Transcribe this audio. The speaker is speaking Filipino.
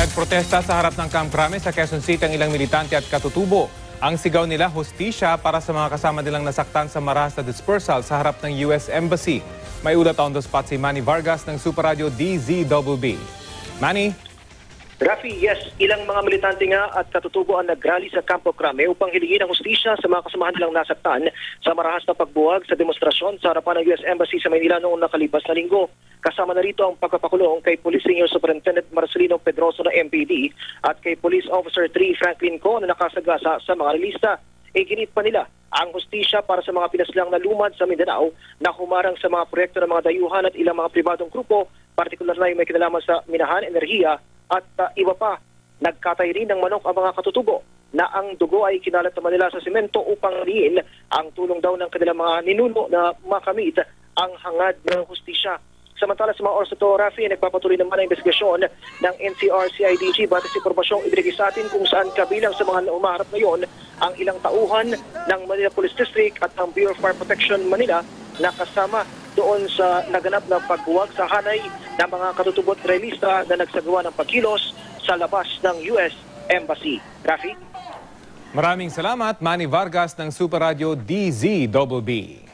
Nagprotesta sa harap ng Camp Crame sa Quezon City ang ilang militante at katutubo. Ang sigaw nila, hustisya para sa mga kasama nilang nasaktan sa marahas na dispersal sa harap ng US Embassy. May ulat on the spot si Manny Vargas ng Super Radio DZBB. Manny? Rafi, yes, ilang mga militante nga at katutubo ang nagrally sa Campo Crame upang hilingin ang hustisya sa mga kasamahan nilang nasaktan sa marahas na pagbuwag sa demonstrasyon sa harapan ng US Embassy sa Maynila noong nakalipas na linggo. Kasama na rito ang pagpapakulong kay Police Senior Superintendent Marcelino Pedroso ng MPD at kay Police Officer 3 Franklin Co na nakasagasa sa mga relista. Iginit pa nila ang hustisya para sa mga pinaslang na lumad sa Mindanao na humarang sa mga proyekto ng mga dayuhan at ilang mga pribadong grupo, partikular na yung may kinalaman sa minahan, enerhiya at iba pa. Nagkatay rin ng manok ang mga katutubo na ang dugo ay kinalat naman nila sa semento upang riin ang tulong daw ng kanilang mga ninuno na makamit ang hangad ng hustisya. Samantala sa mga oras ito, Rafi, nagpapatuloy naman ang investigasyon ng NCR-CIDG batay sa impormasyong ibinigay sa atin kung saan kabilang sa mga umaharap ngayon ang ilang tauhan ng Manila Police District at ng Bureau of Fire Protection Manila na kasama doon sa naganap na pagbuwag sa hanay ng mga katutubot realista na nagsagawa ng pagkilos sa labas ng US Embassy. Rafi? Maraming salamat, Manny Vargas ng Super Radio DZBB.